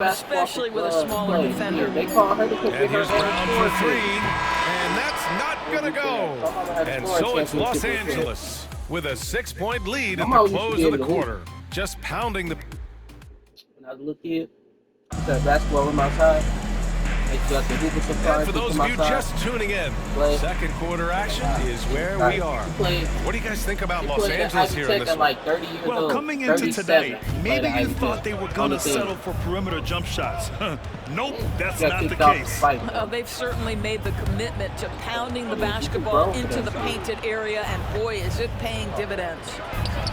especially with a smaller defender. They call her because and here's Brown for three, and that's not gonna go. And so it's Los Angeles with a 6-point lead at the close of the quarter, just pounding the. When I was a little kid, I played basketball with my side. And for those of you just tuning in, second quarter action is where we are. What do you guys think about Los Angeles here in this one? Well, coming into today, maybe you thought they were going to settle for perimeter jump shots. Nope, that's not the case. They've certainly made the commitment to pounding the basketball into the painted area, and boy, is it paying dividends.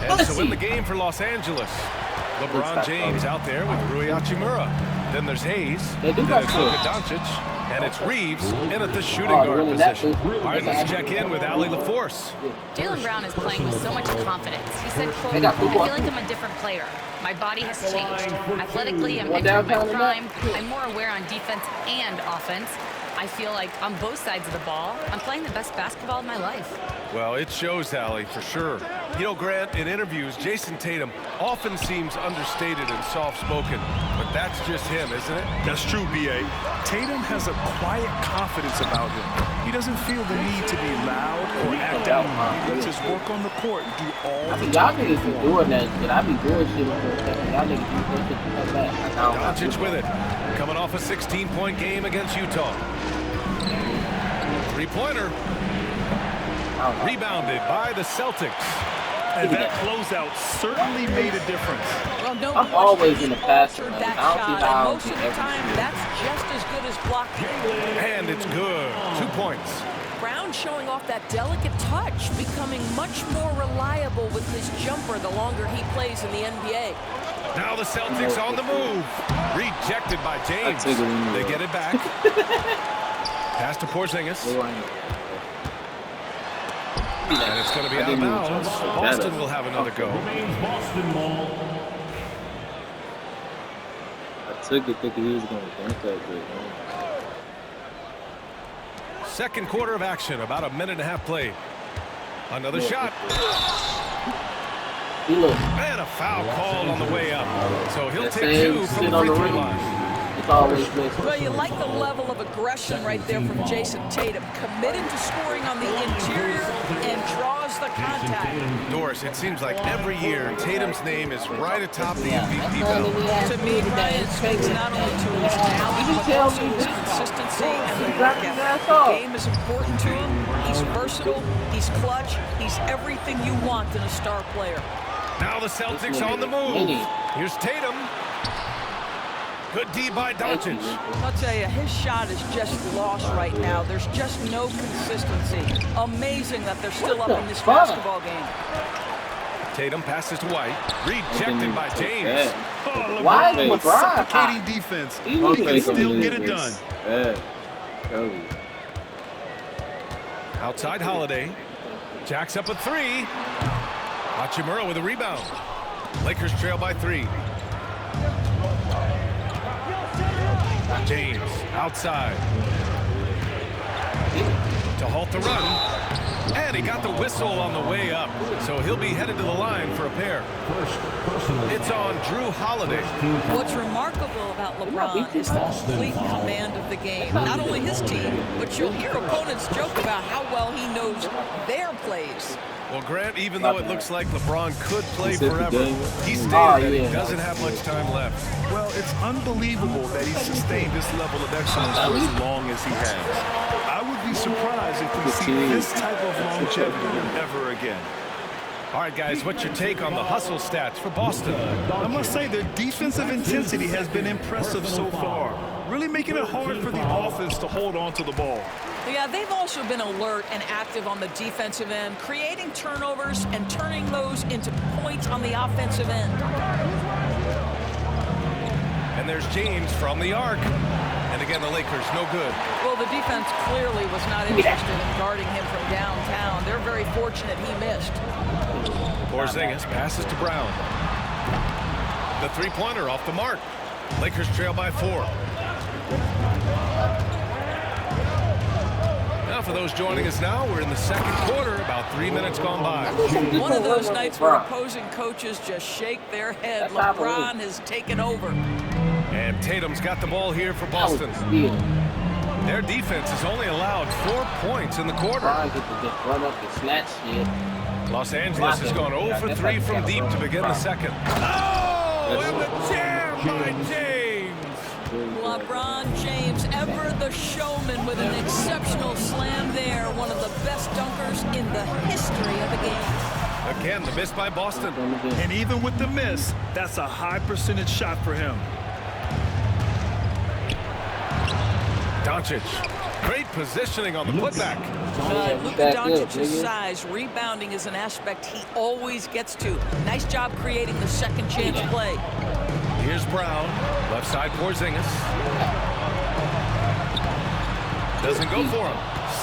And to win the game for Los Angeles, LeBron James out there with Rui Hachimura. Then there's Hayes, then it's Luka Doncic, and it's Reeves in at the shooting guard position. All right, let's check in with Allie LaForce. Jaylen Brown is playing with so much confidence. He said, quote, I feel like I'm a different player. My body has changed. Athletically, I'm entering my prime. I'm more aware on defense and offense. I feel like on both sides of the ball, I'm playing the best basketball of my life. Well, it shows, Allie, for sure. You know, Grant, in interviews, Jason Tatum often seems understated and soft-spoken, but that's just him, isn't it? That's true, B.A. Tatum has a quiet confidence about him. He doesn't feel the need to be loud or act out. He lets his work on the court do all the y'all niggas be doing that shit. I be bullshitting for a second. Y'all niggas be bullshitting back. Doncic with it. Coming off a 16-point game against Utah. Three-pointer. Rebounded by the Celtics. And that closeout certainly made a difference. Well, no I'm always in the pass. that shot, and most of the time, that's just as good as blocking. And it's good. 2 points. Brown showing off that delicate touch, becoming much more reliable with his jumper the longer he plays in the NBA. Now the Celtics on the move. Rejected by James. They get it back. Pass to Porzingis. And it's going to be out of bounds. Boston will have another go. I took it thinking he was going to dunk that good. Second quarter of action, about a minute and a half played. Another shot. And a foul called on the way up. So he'll take two from the free throw line. Well, you like the level of aggression right there from Jason Tatum. Committed to scoring on the interior and draws the contact. Doris, it seems like every year Tatum's name is right atop the MVP ballot. To me, Brian, it speaks not only to his talent, but also his consistency and the work ethic. The game is important to him. He's versatile. He's clutch. He's everything you want in a star player. Now the Celtics on the move. Here's Tatum. Good D by Doncic. I'll tell you, his shot is just lost right now. There's just no consistency. Amazing that they're still up in this basketball game. Tatum passes to White. Rejected by James. Oh, Why is with LeBron suffocating defense? He can still get it done. Outside Holiday. Jacks up a three. Hachimura with a rebound. Lakers trail by 3. James outside to halt the run, and he got the whistle on the way up, so he'll be headed to the line for a pair. It's on Drew Holiday. What's remarkable about LeBron is the complete command of the game. Not only his team, but you'll hear opponents joke about how well he knows their plays. Well, Grant, even though it looks like LeBron could play forever, he stated that he doesn't have much time left. Well, it's unbelievable that he sustained this level of excellence for as long as he has. I would be surprised if we see this type of longevity ever again. All right, guys, what's your take on the hustle stats for Boston? I must say their defensive intensity has been impressive so far, really making it hard for the offense to hold on to the ball. Yeah, they've also been alert and active on the defensive end, creating turnovers and turning those into points on the offensive end. And there's James from the arc. And again, the Lakers, no good. Well, the defense clearly was not interested in guarding him from downtown. They're very fortunate he missed. Porzingis passes to Brown. The three-pointer off the mark. Lakers trail by 4. Now, for those joining us now, we're in the second quarter, about 3 minutes gone by. One of those nights where opposing coaches just shake their head. LeBron has taken over. And Tatum's got the ball here for Boston. Their defense has only allowed 4 points in the quarter. Los Angeles has gone 0 for 3 from deep to begin the second. Oh, and the jam by James. LeBron James, ever the showman with an exceptional slam there. One of the best dunkers in the history of the game. Again, the miss by Boston. And even with the miss, that's a high percentage shot for him. Doncic, great positioning on the putback. Luka Doncic's size, rebounding is an aspect he always gets to. Nice job creating the second chance play. Here's Brown, left side Porzingis. Doesn't go for him.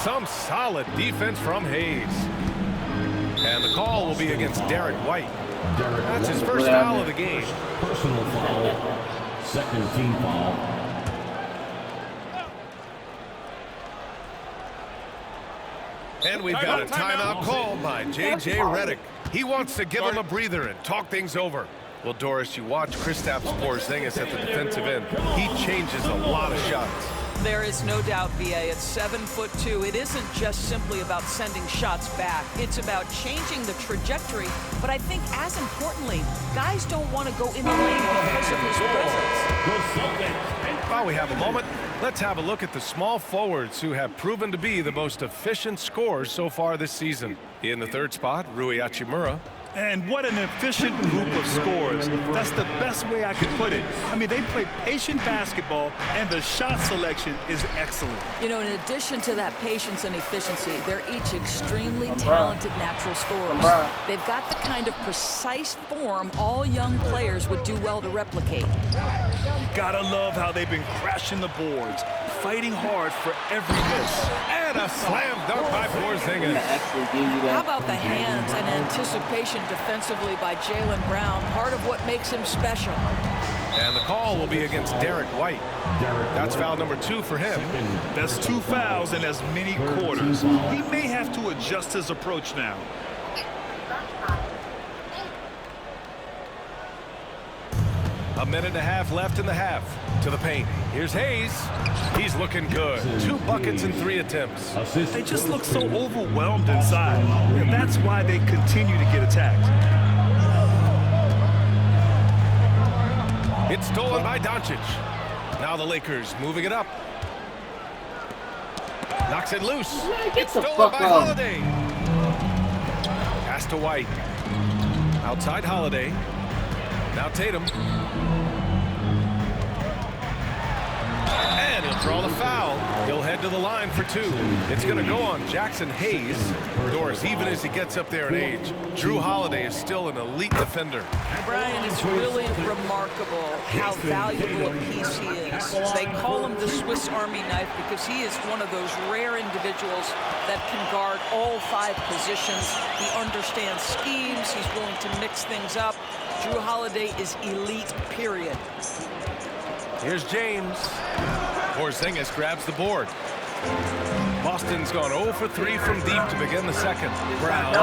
Some solid defense from Hayes. And the call will be against Derek White. That's his first foul of the game. Personal foul, second team foul. And we've got a timeout called by J.J. Redick. He wants to give him a breather and talk things over. Well, Doris, you watch Kristaps Porzingis at the defensive end. He changes a lot of shots. There is no doubt, VA, at 7'2". It isn't just simply about sending shots back. It's about changing the trajectory. But I think, as importantly, guys don't want to go in the lane because of his presence. While we have a moment, let's have a look at the small forwards who have proven to be the most efficient scorers so far this season. In the third spot, Rui Hachimura. And what an efficient group of scorers. That's the best way I could put it. I mean, they play patient basketball, and the shot selection is excellent. You know, in addition to that patience and efficiency, they're each extremely talented natural scorers. They've got the kind of precise form all young players would do well to replicate. Gotta love how they've been crashing the boards, fighting hard for every miss. And a slam dunk by Porzingis. How about the hands and anticipation defensively by Jaylen Brown, part of what makes him special. And the call will be against Derek White. That's foul number 2 for him. That's 2 fouls in as many quarters. He may have to adjust his approach now. A minute and a half left in the half. To the paint. Here's Hayes. He's looking good. 2 buckets in 3 attempts. They just look so overwhelmed inside. And that's why they continue to get attacked. It's stolen by Doncic. Now the Lakers moving it up. Knocks it loose. It's stolen by Holiday. Pass to White. Outside Holiday. Now Tatum. And he'll draw the foul. He'll head to the line for 2. It's going to go on Jackson Hayes. Doris, even as he gets up there in age, Drew Holiday is still an elite defender. Brian, it's really remarkable how valuable a piece he is. They call him the Swiss Army knife because he is one of those rare individuals that can guard all 5 positions. He understands schemes. He's willing to mix things up. Drew Holiday is elite, period. Here's James. Porzingis grabs the board. Boston's gone 0 for 3 from deep to begin the second. Brown.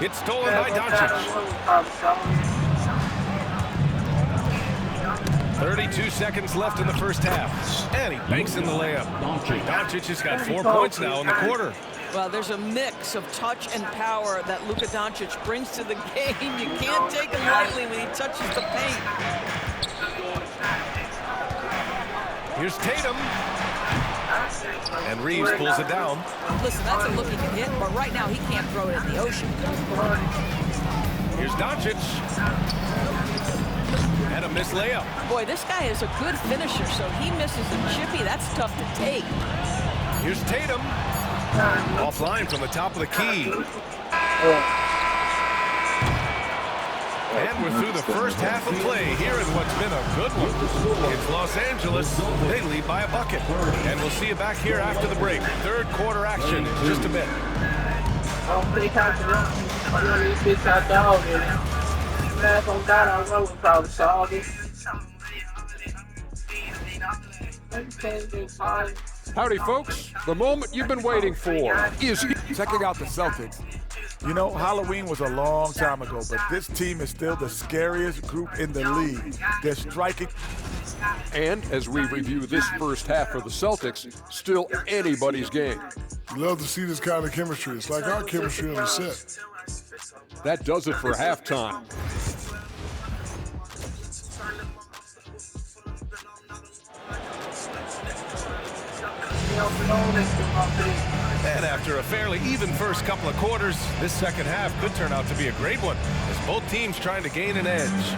It's stolen by Doncic. 32 seconds left in the first half. And he banks in the layup. Doncic has got 4 points now in the quarter. Well, there's a mix of touch and power that Luka Doncic brings to the game. You can't take him lightly when he touches the paint. Here's Tatum. And Reeves pulls it down. Listen, that's a look he can hit, but right now he can't throw it in the ocean. Here's Doncic. And a missed layup. Boy, this guy is a good finisher, so he misses a chippy. That's tough to take. Here's Tatum. Offline from the top of the key. And we're through the first half of play here in what's been a good one. It's Los Angeles. They lead by a bucket. And we'll see you back here after the break. Third quarter action in just a bit. Howdy, folks. The moment you've been waiting for is checking out the Celtics. You know, Halloween was a long time ago, but this team is still the scariest group in the league. They're striking. And as we review this first half for the Celtics, still anybody's game. You love to see this kind of chemistry. It's like our chemistry on the set. That does it for halftime. And after a fairly even first couple of quarters, this second half could turn out to be a great one, as both teams trying to gain an edge.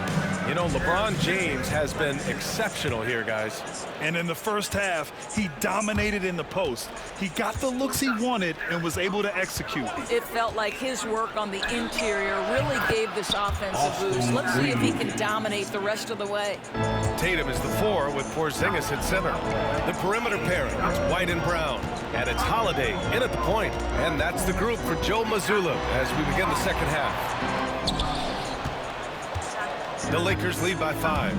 You know, LeBron James has been exceptional here, guys. And in the first half, he dominated in the post. He got the looks he wanted and was able to execute. It felt like his work on the interior really gave this offense a boost. Let's see if he can dominate the rest of the way. Tatum is the 4 with Porzingis at center. The perimeter pairing, it's White and Brown. And it's Holiday in at the point. And that's the group for Joe Mazzulla as we begin the second half. The Lakers lead by 5.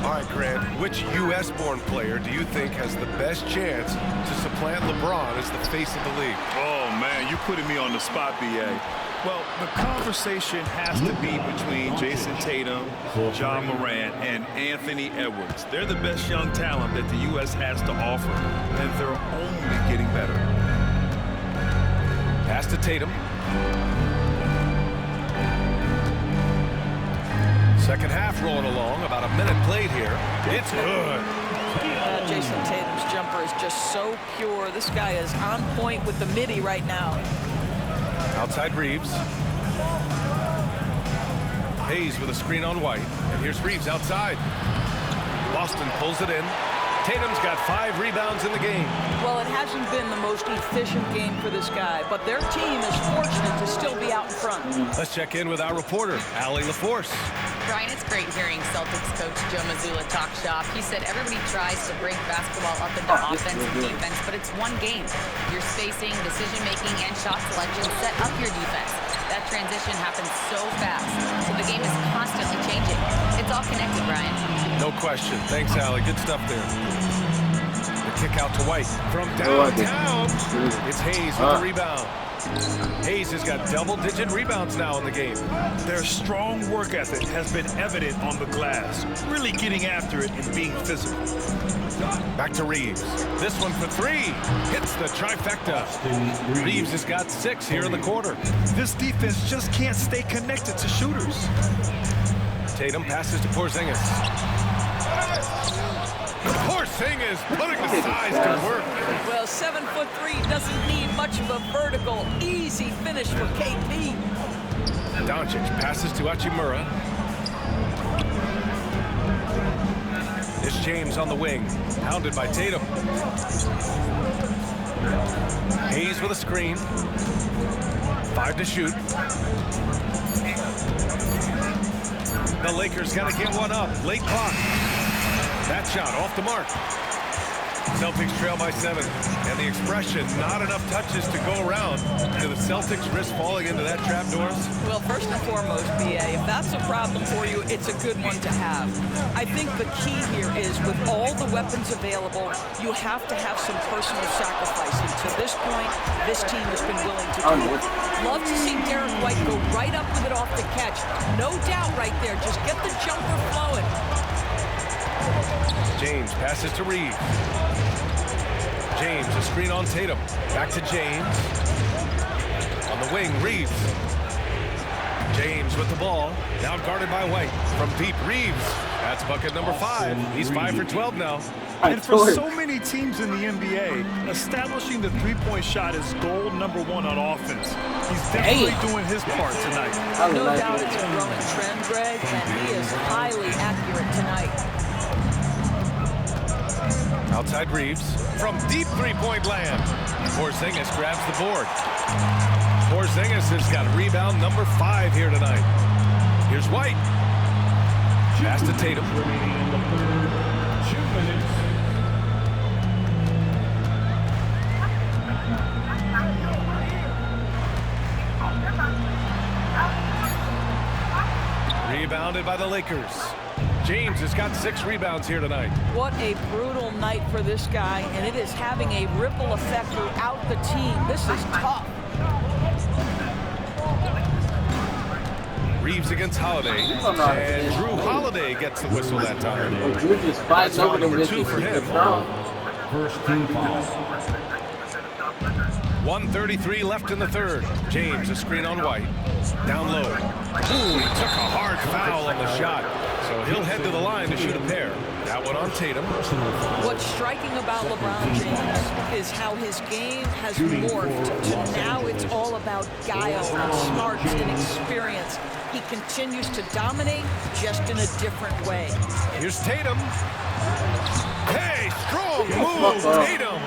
All right, Grant, which U.S.-born player do you think has the best chance to supplant LeBron as the face of the league? Oh, man, you're putting me on the spot, B.A. Well, the conversation has to be between Jason Tatum, John Morant, and Anthony Edwards. They're the best young talent that the U.S. has to offer, and they're only getting better. Pass to Tatum. Second half rolling along, about a minute played here. It's good. Jason Tatum's jumper is just so pure. This guy is on point with the midi right now. Outside Reeves. Hayes with a screen on White. And here's Reeves outside. Boston pulls it in. Tatum's got 5 rebounds in the game. Well, it hasn't been the most efficient game for this guy, but their team is fortunate to still be out in front. Let's check in with our reporter, Allie LaForce. Brian, it's great hearing Celtics coach Joe Mazzulla talk shop. He said everybody tries to break basketball up into offense and defense, but it's one game. Your spacing, decision-making, and shot selection set up your defense. That transition happens so fast, so the game is constantly changing. It's all connected, Brian. No question. Thanks, Allie. Good stuff there. The kick out to White from downtown. It's Hayes with the rebound. Hayes has got double-digit rebounds now in the game. Their strong work ethic has been evident on the glass, really getting after it and being physical. Back to Reeves. This one for 3. Hits the trifecta. Reeves has got 6 here in the quarter. This defense just can't stay connected to shooters. Tatum passes to Porzingis. Porzingis putting the size to work. Well, 7'3" doesn't need much of a vertical. Easy finish for KP. Doncic passes to Hachimura. It's James on the wing, pounded by Tatum. Hayes with a screen. 5 to shoot. The Lakers got to get one up. Late clock. That shot off the mark. Celtics trail by 7. And the expression, not enough touches to go around. Do the Celtics risk falling into that trap, Doris? Well, first and foremost, BA, if that's a problem for you, it's a good one to have. I think the key here is with all the weapons available, you have to have some personal sacrifice. And to this point, this team has been willing to do it. Love to see Derek White go right up with it off the catch. No doubt right there. Just get the jumper flowing. James passes to Reeves. James, a screen on Tatum. Back to James. On the wing, Reeves. James with the ball. Now guarded by White. From deep, Reeves. That's bucket number 5. He's 5 for 12 now. And for so many teams in the NBA, establishing the three-point shot is goal number 1 on offense. He's definitely doing his part tonight. No doubt it's a growing trend, Greg, and he is highly accurate tonight. Outside Reeves. From deep three-point land. Porzingis grabs the board. Porzingis has got rebound number 5 here tonight. Here's White. Pass to Tatum. 2 minutes. Rebounded by the Lakers. James has got 6 rebounds here tonight. What a brutal night for this guy, and it is having a ripple effect throughout the team. This is tough. Reeves against Holiday. And Drew Holiday gets the whistle that time. You're just That's fighting foul over number this 2 for him. First team foul. 1:33 left in the third. James, a screen on White. Down low. Ooh, he took a hard foul on the shot. So he'll head to the line to shoot a pair. That one on Tatum. What's striking about LeBron James is how his game has morphed to now it's all about guile and smarts and experience. He continues to dominate, just in a different way. Here's Tatum. Hey, strong move, Tatum.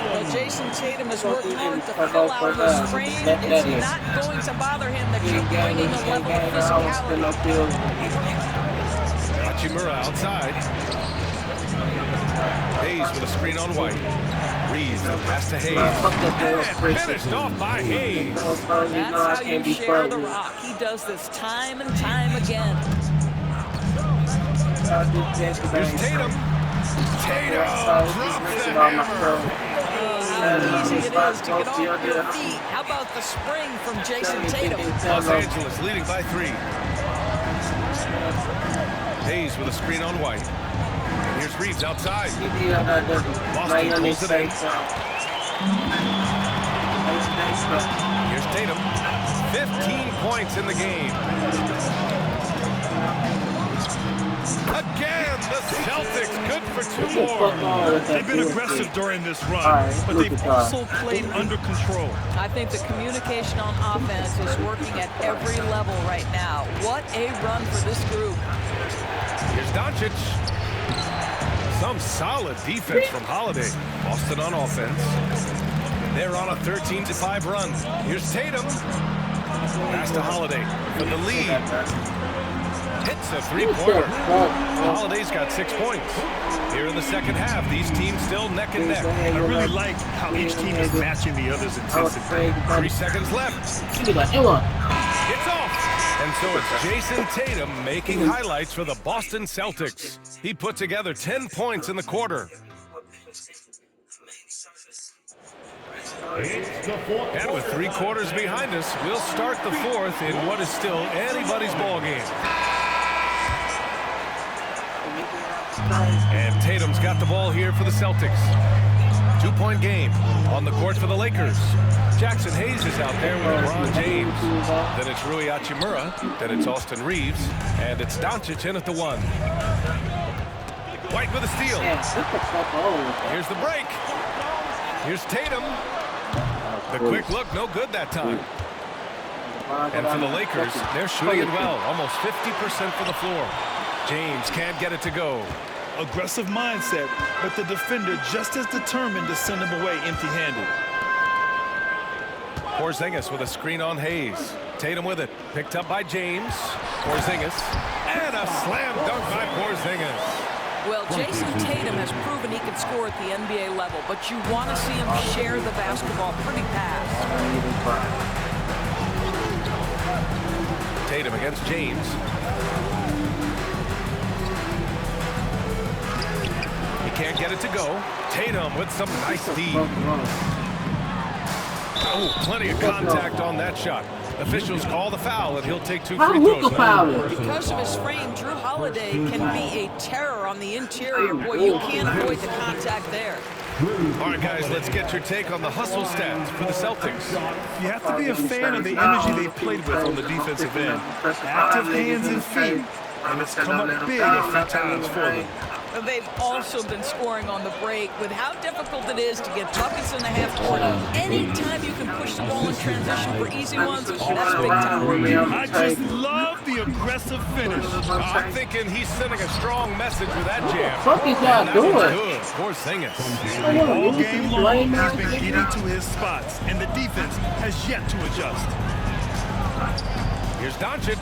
Well, Jason Tatum has worked hard to fill out his frame. It's not going to bother him that you're bringing a level of physicality. Hachimura outside. Hayes with a screen on White. Reeves, the pass to Hayes. And finished off by Hayes. That's how you share the rock. He does this time and time again. Here's Tatum. Tatum drops the hammer. How easy it is to get off your feet. How about the spring from Jason Tatum? Los Angeles leading by 3. Hayes with a screen on White. Here's Reeves outside. Boston pulls it in. Here's Tatum. 15 points in the game. Again, the Celtics good for 2 more. They've been aggressive during this run, but they've also played under control. I think the communication on offense is working at every level right now. What a run for this group. Here's Doncic. Some solid defense from Holiday. Boston on offense. They're on a 13-5 run. Here's Tatum. Pass to Holiday for the lead. Hits a three-pointer. Holiday's got 6 points. Here in the second half, these teams still neck and neck. I really like how each team is matching the other's intensity. 3 seconds left. It's off. And so it's Jason Tatum making highlights for the Boston Celtics. He put together 10 points in the quarter. And with 3 quarters behind us, we'll start the fourth in what is still anybody's ball game. And Tatum's got the ball here for the Celtics. 2-point game on the court for the Lakers. Jackson Hayes is out there with LeBron James. Then it's Rui Hachimura. Then it's Austin Reeves. And it's Doncic in at the 1. White with a steal. Here's the break. Here's Tatum. The quick look, no good that time. And for the Lakers, they're shooting it well. Almost 50% for the floor. James can't get it to go. Aggressive mindset, but the defender just as determined to send him away empty-handed. Porzingis with a screen on Hayes. Tatum with it. Picked up by James. Porzingis. And a slam dunk by Porzingis. Well, Jason Tatum has proven he can score at the NBA level, but you want to see him share the basketball pretty fast. Tatum against James. He can't get it to go. Tatum with some nice D. Oh, plenty of contact on that shot. Officials call the foul, and he'll take 2 free throws now. Because of his frame, Drew Holiday can be a terror on the interior. Boy, you can't avoid the contact there. All right, guys, let's get your take on the hustle stats for the Celtics. You have to be a fan of the energy they've played with on the defensive end. Active hands and feet, and it's come up big a few times for them. They've also been scoring on the break. With how difficult it is to get buckets in the half court, anytime you can push the ball in transition for easy ones, that's big time. I just love the aggressive finish. I'm thinking he's sending a strong message with that jam. What is that doing? Good. Porzingis. All game long, he's been getting to his spots, and the defense has yet to adjust. Here's Doncic.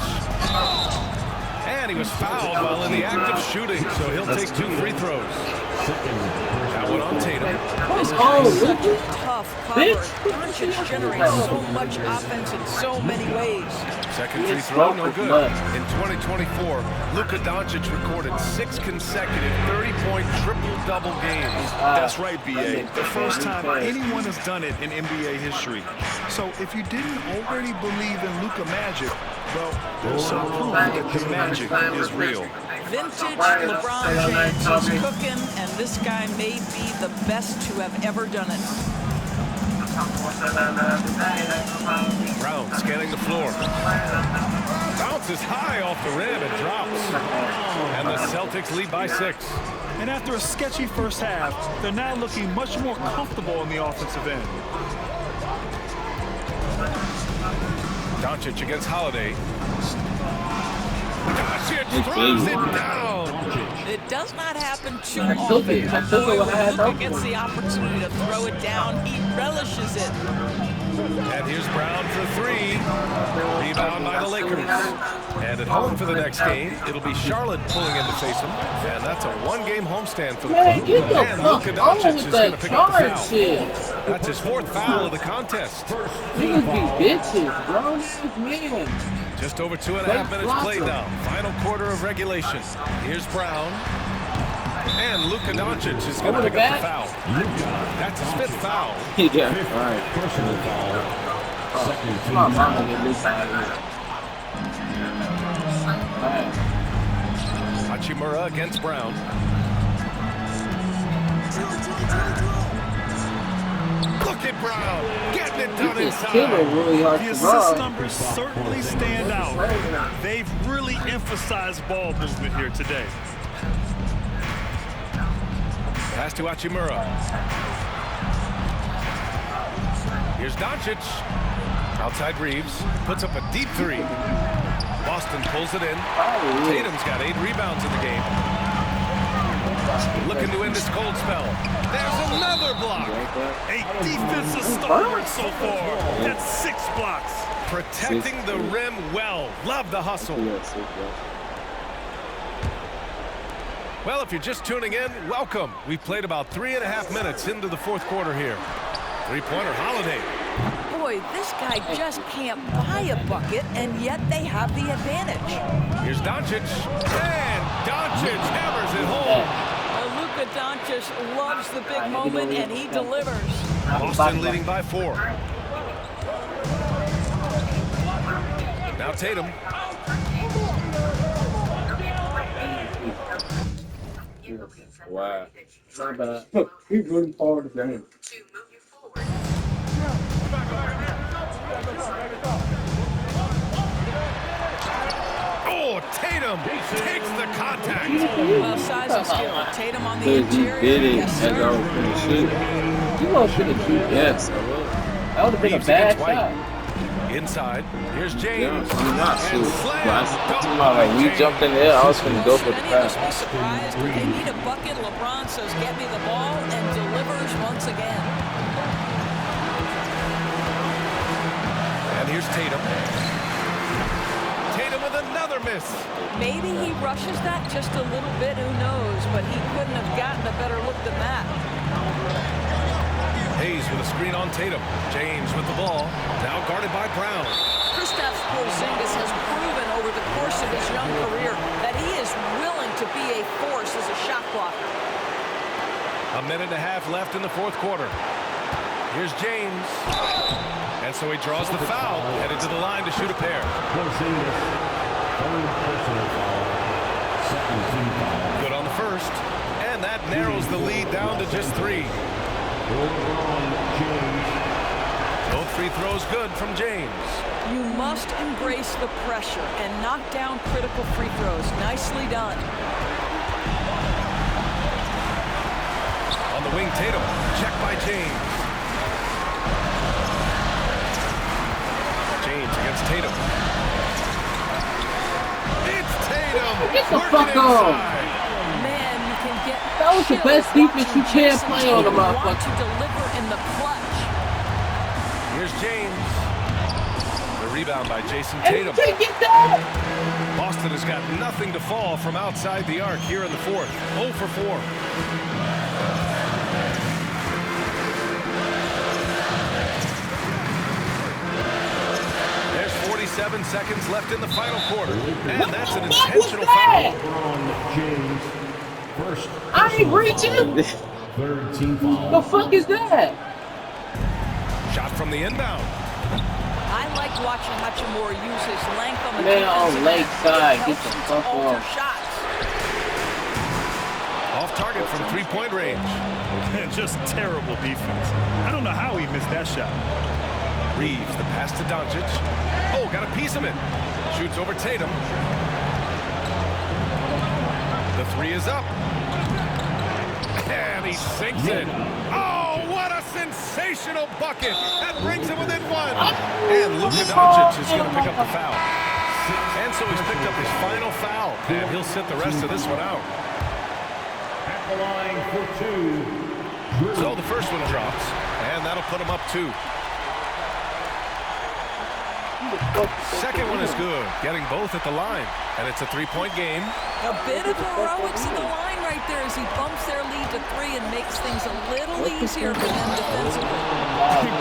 And he was fouled while in the act of shooting, so he'll take 2 free throws. That one on Tatum. This is such a tough cover. Doncic generates so much offense in so many ways. Second free throw, no good. In 2024, Luka Doncic recorded 6 consecutive 30-point triple-double games. That's right, B.A. The first time anyone has done it in NBA history. So if you didn't already believe in Luka magic, Well, there's some proof that the magic is real. Vintage LeBron James is cooking, and this guy may be the best to have ever done it. Brown scanning the floor. Bounces high off the rim and drops. And the Celtics lead by 6. And after a sketchy first half, they're now looking much more comfortable on the offensive end. Doncic against Holiday. Doncic throws it down. It does not happen too often. But boy, when Luka gets the opportunity to throw it down, he relishes it. And here's Brown for 3. Rebound by the Lakers. And at home for the next game, it'll be Charlotte pulling in to face them. And that's a 1-game homestand for the club. And Luka Doncic is going to pick up the foul. That's his 4th foul of the contest. Niggas be bitches, bro. Man. Just over 2.5 minutes played now. Final quarter of regulation. Here's Brown. And Luka Doncic is going to pick up the foul. That's his 5th foul. Yeah. All right. Personal foul. Second team Come on, foul. mama, get this out of here. Hachimura against Brown. Look at Brown getting it done inside. Really hard The to assist run. numbers certainly stand out. They've really emphasized ball movement here today. Pass to Hachimura. Here's Doncic. Outside Reeves. Puts up a deep 3. Boston pulls it in. Tatum's got 8 rebounds in the game. Looking to end this cold spell. There's another block. A defensive stalwart so far. That's 6 blocks. Protecting the rim well. Love the hustle. Well, if you're just tuning in, welcome. We've played about 3.5 minutes into the 4th quarter here. 3-pointer Holiday. Boy, this guy just can't buy a bucket, and yet they have the advantage. Here's Doncic. And Doncic hammers it home. Luka Doncic loves the big moment, and he delivers. Boston leading by 4. Now Tatum. Wow. Not bad. He's really hard to game. Oh, Tatum takes the contact. Well, size and skill. Tatum on the interior. Did it. Yes, sir. You know should have shoot. Yes. That would have been a Reeves bad against White. shot. Inside. Here's James. Yeah, not And shoot. slams. Like we jumped in there, I was gonna go for the Many of us pass. be surprised. They need a bucket. LeBron says, "Get me the ball," and delivers once again. And here's Tatum. Tatum with another miss. Maybe he rushes that just a little bit. Who knows? But he couldn't have gotten a better look than that. Hayes with a screen on Tatum. James with the ball. Now guarded by Brown. Kristaps Porzingis has proven over the course of his young career that he is willing to be a force as a shot blocker. 1.5 minutes left in the 4th quarter. Here's James. And so he draws the foul, headed to the line to shoot a pair. Porzingis. Third personal foul. Second team foul. Good on the first. And that narrows the lead down to just 3. LeBron James. Both free throws good from James. You must embrace the pressure and knock down critical free throws. Nicely done. On the wing, Tatum. Check by James. James against Tatum. It's Tatum. Get the Working fuck on. inside. Man, you can get That was the chills best defense watching you can Jason play on the Tatum want motherfucker. to deliver in the clutch. Here's James. The rebound by Jason And you Tatum. can't get that. Boston has got nothing to fall from outside the arc here in the 4th. 0 for 4. There's 47 seconds left in the final quarter. And that's an intentional foul. LeBron James. First. I ain't reaching. Third team foul. The fuck is that? Shot from the inbound. I like watching Hachimura use his length on the Man, defensive on leg end. side, It get helps the him to fuck alter off. shots. Off target from three-point range. Just terrible defense. I don't know how he missed that shot. Reeves, the pass to Doncic. Oh, got a piece of it. Shoots over Tatum. The three is up. And he sinks it. Oh, what a sensational bucket. That brings him within one. And Luka Doncic is going to pick up the foul. And so he's picked up his final foul. And he'll sit the rest of this one out. At the line for 2. So the first one drops. And that'll put him up 2. Second one is good, getting both at the line. And it's a three-point game. A bit of heroics in the line right there as he bumps their lead to 3 and makes things a little easier for them defensively.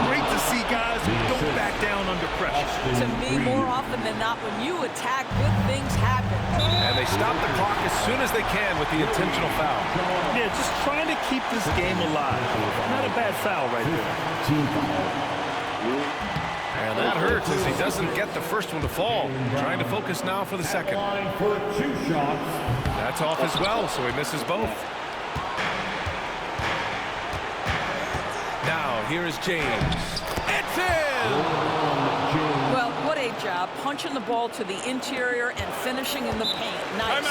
Great to see guys who don't back down under pressure. To me, more often than not, when you attack, good things happen. And they stop the clock as soon as they can with the intentional foul. Yeah, just trying to keep this game alive. Not a bad foul right there. Team foul. And that hurts as he doesn't get the first one to fall. Trying to focus now for the second. Line for 2 shots. That's off as well, so he misses both. Now, here is James. It's in! Well, what a job. Punching the ball to the interior and finishing in the paint. Nice.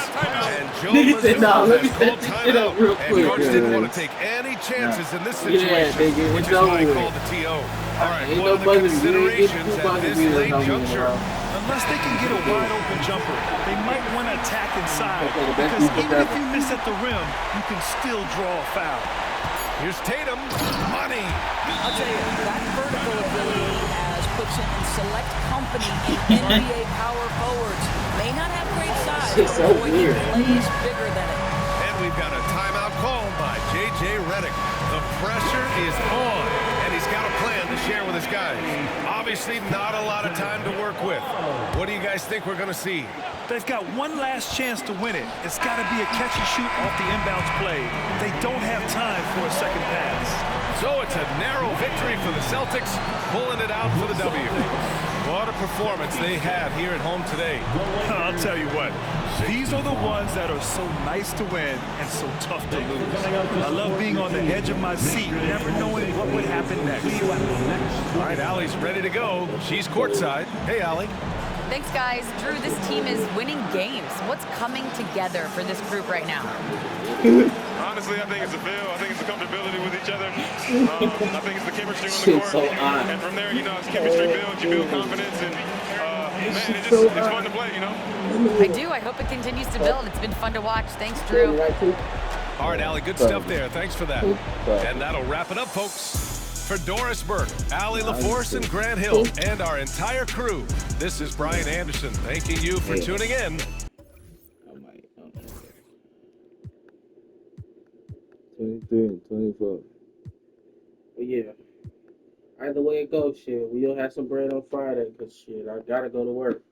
And Joe Nigga said, nah, let me Mazzulla set has this shit up real called timeout. quick. And Coach didn't Yeah. want to take any chances in this Yeah, situation, nigga, which it's is why he over. called the TO. All right, Ain't one no of the buzzer beater. Get considerations 2 at buzzer this beaters late on me, juncture. bro. Unless they can get a wide open jumper, they might want to attack inside. Okay, the best Because defense even if ever. you miss at the rim, you can still draw a foul. Here's Tatum. Money. I'll tell you, that vertical ability he has puts him in select company in NBA power forwards. May not have great size, It's so but boy, he weird. plays bigger than it. And we've got a timeout called by J.J. Redick. The pressure is on, and he's got a plan to share with his guys. Obviously, not a lot of time to work with. What do you guys think we're going to see? They've got one last chance to win it. It's got to be a catch and shoot off the inbounds play. They don't have time for a second pass. So it's a narrow victory for the Celtics, pulling it out for the W. What a performance they had here at home today. I'll tell you what, these are the ones that are so nice to win and so tough to lose. I love being on the edge of my seat, never knowing what would happen next. All right, Allie's ready to go. She's courtside. Hey, Allie. Thanks, guys. Drew, this team is winning games. What's coming together for this group right now? Honestly, I think it's a feel. I think it's the comfortability with each other. I think it's the chemistry on the court. So odd. And from there, you know, as chemistry builds, you build confidence. And, man, it's fun to play, you know? I do. I hope it continues to build. It's been fun to watch. Thanks, Drew. All right, Allie, good stuff there. Thanks for that. And that'll wrap it up, folks. For Doris Burke, Allie LaForce, and Grant Hill, and our entire crew, this is Brian Anderson thanking you for tuning in. 23 and 24. But yeah, either way it goes, shit, we'll have some bread on Friday, because shit, I gotta go to work.